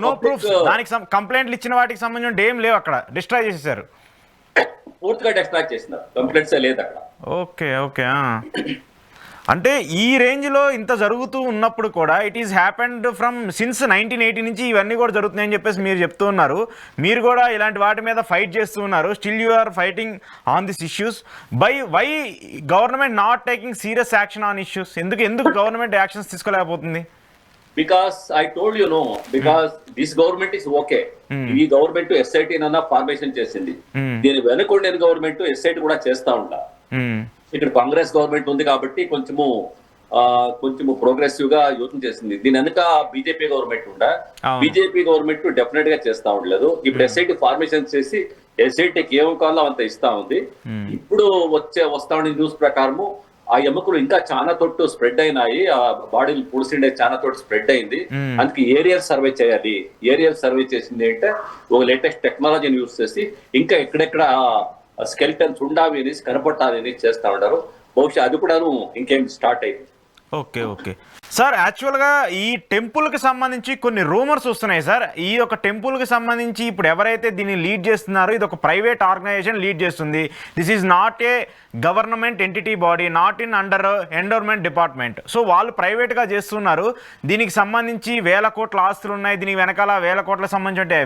No public proofs, దానికి కంప్లైంట్లు ఇచ్చిన వాటికి సంబంధించిన ఏం లేవు, అక్కడ డిస్ట్రాయ్ చేసేసారు. పూర్తిగా డిస్ట్రాక్ట్ చేసినారు, కంప్లైంట్సే లేదు అక్కడ. Okay okay. అంటే ఈ రేంజ్లో ఇంత జరుగుతూ ఉన్నప్పుడు కూడా it is happened from since 1980 నుంచి ఇవన్నీ కూడా జరుగుతున్నాయని చెప్పేసి మీరు చెప్తూ ఉన్నారు. మీరు కూడా ఇలాంటి వాటి మీద ఫైట్ చేస్తూ ఉన్నారు. Still you are fighting on this issues. Why government not taking serious action on issues? ఎందుకు గవర్నమెంట్ యాక్షన్స్ తీసుకోలేకపోతుంది? Because I told you know, because this government is okay. ఈ గవర్నమెంట్ ఎస్ఐటి నన్నా ఫార్మేషన్ చేసింది. దీని వెనుకొండిన government SIT కూడా చేస్తా ఉంటా. ఇక్కడ కాంగ్రెస్ గవర్నమెంట్ ఉంది కాబట్టి కొంచెము ప్రోగ్రెసివ్ గా యూతం చేసింది. దీని వెనుక బీజేపీ గవర్నమెంట్ ఉందా, బీజేపీ గవర్నమెంట్ డెఫినెట్ గా చేస్తా ఉండలేదు. ఇప్పుడు ఎస్ఐటి ఫార్మేషన్ చేసి ఎస్ఐటికి ఏం కావాలో అంత ఇస్తా ఉంది. ఇప్పుడు వస్తా ఉండే న్యూస్ ప్రకారము ఆ ఎముకలు ఇంకా చాలా తోట్టు స్ప్రెడ్ అయినాయి, ఆ బాడీలు పుడిసిండే చాలా తోటి స్ప్రెడ్ అయింది. అందుకే ఏరియల్ సర్వే చేయాలి. ఏరియల్ సర్వే చేసింది అంటే ఒక లేటెస్ట్ టెక్నాలజీని యూజ్ చేసి ఇంకా ఎక్కడెక్కడ స్కెల్టన్స్ ఉండాలి అనేసి కనపట్టాలి అనేసి చేస్తా ఉంటారు. బహుశా అది కూడా ఇంకేం స్టార్ట్ అయింది. ఓకే ఓకే సార్, యాక్చువల్గా ఈ టెంపుల్కి సంబంధించి కొన్ని రూమర్స్ వస్తున్నాయి సార్. ఈ యొక్క టెంపుల్కి సంబంధించి ఇప్పుడు ఎవరైతే దీన్ని లీడ్ చేస్తున్నారో ఇది ఒక ప్రైవేట్ ఆర్గనైజేషన్ లీడ్ చేస్తుంది. This is not a government entity body, not in under endowment department. So వాళ్ళు ప్రైవేట్గా చేస్తున్నారు. దీనికి సంబంధించి వేల కోట్ల ఆస్తులు ఉన్నాయి, దీనికి వెనకాల వేల కోట్లకు సంబంధించి అంటే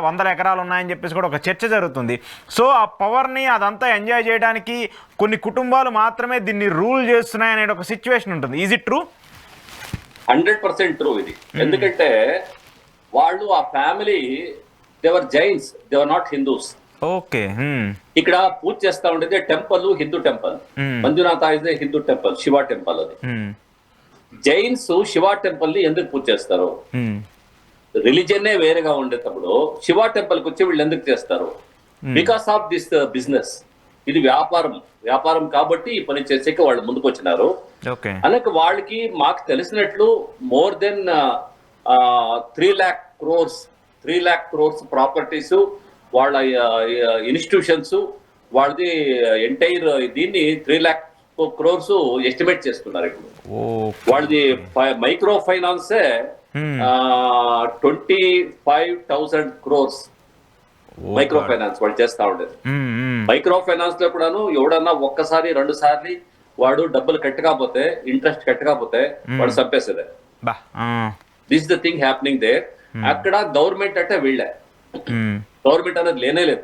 వందల ఎకరాలు ఉన్నాయని చెప్పేసి కూడా ఒక చర్చ జరుగుతుంది. సో ఆ పవర్ని అదంతా ఎంజాయ్ చేయడానికి కొన్ని కుటుంబాలు మాత్రమే దీన్ని రూల్ చేస్తున్నాయి అనే ఒక సిచ్యువేషన్ ఉంటుంది. Is it true? 100% ట్రూ ఇది. ఎందుకంటే వాళ్ళు ఆ family they're Jains, they're not Hindus. Okay. ఇక్కడ పూజ చేస్తా ఉండేది temple, Hindu temple. Manjunatha is Hindu temple, Shiva temple. అది జైన్స్ శివ టెంపుల్ ని ఎందుకు పూజ చేస్తారు? రిలీజన్నే వేరేగా ఉండేటప్పుడు శివ టెంపుల్ కి వచ్చి వీళ్ళు ఎందుకు చేస్తారు? Because of this business. ఇది వ్యాపారం కాబట్టి ఈ పని చేసేకి వాళ్ళు ముందుకు వచ్చినారు. అలాగే వాళ్ళకి మాకు తెలిసినట్లు more than 3 lakh crores properties, వాళ్ళ ఇన్స్టిట్యూషన్స్, వాళ్ళది ఎంటైర్ దీన్ని 3 lakh crores ఎస్టిమేట్ చేస్తున్నారు. ఇప్పుడు వాళ్ళది మైక్రో ఫైనాన్సే 25,000 crores మైక్రో ఫైనాన్స్ వాళ్ళు చేస్తా ఉండేది. మైక్రో ఫైనాన్స్ లో కూడాను ఎవడన్నా ఒక్కసారి 2 సార్లు వాడు డబ్బులు కట్టకపోతే, ఇంట్రెస్ట్ కట్టకపోతే వాడు చంపేసేదే. This the thing happening there. అక్కడ గవర్నమెంట్ అంటే వీళ్ళే, గవర్నమెంట్ అనేది లేనే లేదు.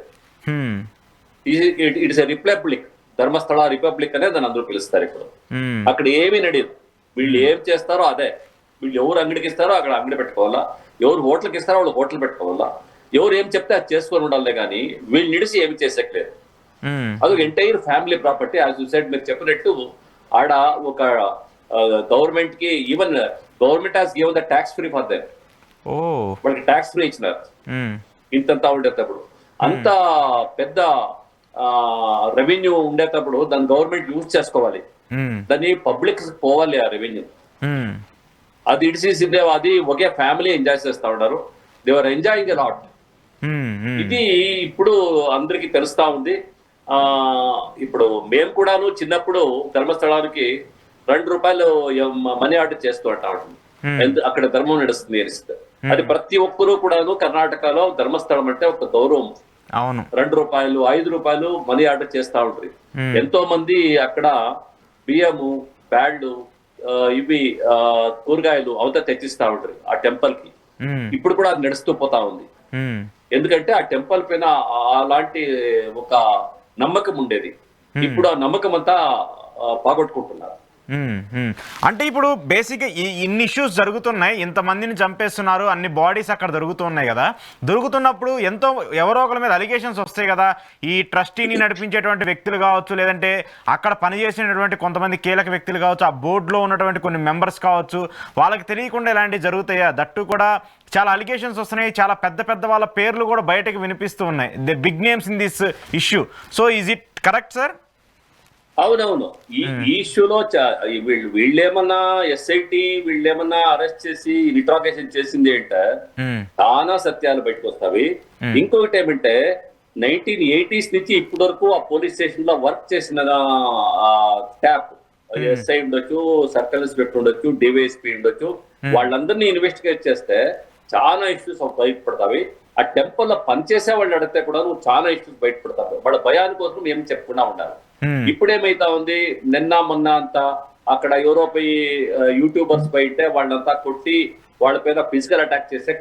It's a republic, Dharmasthala republic అనేది దాన్ని అందరూ పిలుస్తారు. ఇప్పుడు అక్కడ ఏమీ నడియదు. వీళ్ళు ఏం చేస్తారో అదే. వీళ్ళు ఎవరు అంగడికి ఇస్తారో అక్కడ అంగడి పెట్టుకోవాలా, ఎవరు హోటల్కి ఇస్తారో వాళ్ళు హోటల్ పెట్టుకోవాలా, ఎవరు ఏం చెప్తే అది చేసుకొని ఉండాలి. కానీ వీళ్ళు నిడిసి ఏమి చేసేట్లేదు. అది entire family property. As you said, మీరు చెప్పినట్టు ఆడ ఒక గవర్నమెంట్ కి, even government has given the tax free for them. వాళ్ళకి ట్యాక్స్ ఫ్రీ ఇచ్చినారు ఇంతంతా ఉండేటప్పుడు. అంత పెద్ద రెవెన్యూ ఉండేటప్పుడు దాన్ని గవర్నమెంట్ యూజ్ చేసుకోవాలి, దాన్ని పబ్లిక్ పోవాలి ఆ రెవెన్యూ. అది ఇడిసేసిందే, అది ఒకే ఫ్యామిలీ ఎంజాయ్ చేస్తా ఉన్నారు. They are enjoying a lot. ఇది ఇప్పుడు అందరికి తెలుస్తా ఉంది. ఇప్పుడు మేము కూడాను చిన్నప్పుడు ధర్మస్థలానికి ₹2 మనీ ఆర్డర్ చేస్తూ ఉంటాం. అక్కడ ధర్మం నడుస్తుంది అనిస్తే అది ప్రతి ఒక్కరూ కూడాను కర్ణాటకలో ధర్మస్థలం అంటే ఒక గౌరవం. ₹2, ₹5 మనీ ఆర్డర్ చేస్తా ఉంటారు. ఎంతో మంది అక్కడ బియ్యము, బ్యాడ్లు, ఇవి కూరగాయలు అవత తెచ్చిస్తా ఉంటారు ఆ టెంపుల్ కి. ఇప్పుడు కూడా అది నడుస్తూ పోతా ఉంది. ఎందుకంటే ఆ టెంపుల్ పైన అలాంటి ఒక నమ్మకం ఉండేది. ఇప్పుడు ఆ నమ్మకం అంతా పోగొట్టుకుంటున్నారు. అంటే ఇప్పుడు బేసిక్గా ఇన్ని ఇష్యూస్ జరుగుతున్నాయి, ఇంతమందిని చంపేస్తున్నారు, అన్ని బాడీస్ అక్కడ దొరుకుతున్నాయి కదా. దొరుకుతున్నప్పుడు ఎవరో ఒకరి మీద అలిగేషన్స్ వస్తాయి కదా. ఈ ట్రస్టీని నడిపించేటువంటి వ్యక్తులు కావచ్చు, లేదంటే అక్కడ పనిచేసినటువంటి కొంతమంది కీలక వ్యక్తులు కావచ్చు, ఆ బోర్డులో ఉన్నటువంటి కొన్ని మెంబర్స్ కావచ్చు, వాళ్ళకి తెలియకుండా ఇలాంటివి జరుగుతాయా? దట్టు కూడా చాలా అలిగేషన్స్ వస్తున్నాయి, చాలా పెద్ద పెద్ద వాళ్ళ పేర్లు కూడా బయటకు వినిపిస్తూ ఉన్నాయి, the big names in this issue. So is it correct sir? అవునవును. ఈ ఇష్యూలో వీళ్ళేమన్నా ఎస్ఐటి వీళ్ళేమన్నా అరెస్ట్ చేసి ఇంట్రాగేషన్ చేసింది అంటే చాలా సత్యాలు బయటకు వస్తాయి. ఇంకొకటి ఏమంటే 1980s నుంచి ఇప్పటి వరకు ఆ పోలీస్ స్టేషన్ లో వర్క్ చేసిన స్టాఫ్, ఎస్ఐ ఉండొచ్చు, సర్కిల్ ఇన్స్పెక్టర్ ఉండొచ్చు, డివైఎస్పీ ఉండొచ్చు, వాళ్ళందరినీ ఇన్వెస్టిగేట్ చేస్తే చాలా ఇష్యూస్ బయటపడతావి. ఆ టెంపుల్ లో పనిచేసే వాళ్ళు అడిగితే కూడా చాలా ఇష్యూస్ బయటపడతారు. వాళ్ళ భయాని కోసం ఏం చెప్పకుండా ఉండాలి. ఇప్పుడేమైతా ఉంది, నిన్న మొన్న అంతా అక్కడ యూరోపీ యూట్యూబర్స్ బయటే వాళ్ళంతా కొట్టి వాళ్ళ పైన ఫిజికల్ అటాక్ చేసే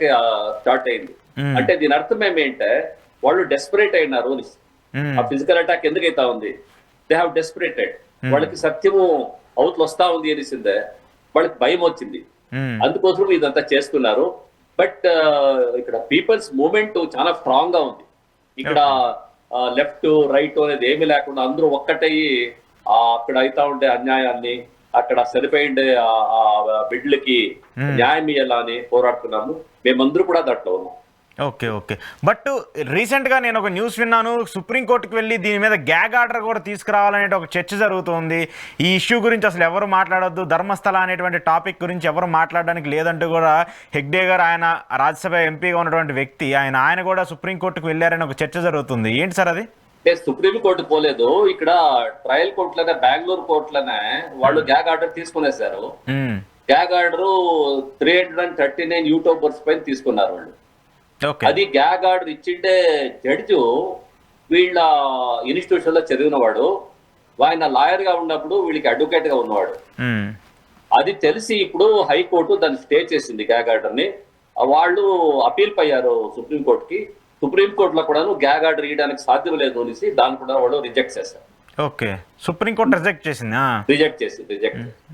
స్టార్ట్ అయింది. అంటే దీని అర్థం ఏమేంటే వాళ్ళు డెస్పరేట్ అయినారు. ఆ ఫిజికల్ అటాక్ ఎందుకైతా ఉంది, దే హావ్ డెస్పరేటెడ్. వాళ్ళకి సత్యము అవతలు వస్తా ఉంది అనేసిందే, వాళ్ళకి భయం వచ్చింది, అందుకోసం ఇదంతా చేస్తున్నారు. బట్ ఇక్కడ పీపుల్స్ మూవ్మెంట్ చాలా స్ట్రాంగ్ గా ఉంది. ఇక్కడ లెఫ్ట్ రైట్ అనేది ఏమీ లేకుండా అందరూ ఒక్కటయ్యి అక్కడ అయితా ఉండే అన్యాయాన్ని, అక్కడ చనిపోయిండే బిడ్లకి న్యాయం ఇయ్యాలా అని పోరాడుతున్నాము. మేమందరూ కూడా దాంట్లో ఉన్నాం. Okay okay. బట్ రీసెంట్గా నేను ఒక న్యూస్ విన్నాను, సుప్రీంకోర్టుకి వెళ్ళి దీని మీద గ్యాగ్ ఆర్డర్ కూడా తీసుకురావాలనే ఒక చర్చ జరుగుతుంది. ఈ ఇష్యూ గురించి అసలు ఎవరు మాట్లాడొద్దు, ధర్మస్థల అనేటువంటి టాపిక్ గురించి ఎవరు మాట్లాడడానికి లేదంటూ కూడా హెగ్డే గారు, ఆయన రాజ్యసభ ఎంపీగా ఉన్నటువంటి వ్యక్తి, ఆయన కూడా సుప్రీంకోర్టుకు వెళ్ళారని ఒక చర్చ జరుగుతుంది. ఏంటి సార్ అది? సుప్రీంకోర్టు పోలేదు, ఇక్కడ ట్రయల్ కోర్టులోనే, బెంగళూరు కోర్టులోనే వాళ్ళు గ్యాగ్ ఆర్డర్ తీసుకునేసారు. గ్యాగ్ ఆర్డర్ 339 యూట్యూబర్స్ పైన తీసుకున్నారు వాళ్ళు. అది గ్యాగ్ ఆర్డర్ ఇచ్చిండే జడ్జు వీళ్ళ ఇన్స్టిట్యూషన్ లో చదివినవాడు, ఆయన లాయర్ గా ఉన్నప్పుడు వీళ్ళకి అడ్వకేట్ గా ఉన్నవాడు. అది తెలిసి ఇప్పుడు హైకోర్టు దాన్ని స్టే చేసింది గ్యాగ్ ఆర్డర్ ని. వాళ్ళు అపీల్ అయ్యారు సుప్రీంకోర్టుకి. సుప్రీంకోర్టులో కూడా గ్యాగ్ ఆర్డర్ ఇవ్వడానికి సాధ్యం లేదు అనేసి దాన్ని కూడా వాళ్ళు రిజెక్ట్ చేశారు. ఓకే, సుప్రీంకోర్టు రిజెక్ట్ చేసింది. రిజెక్ట్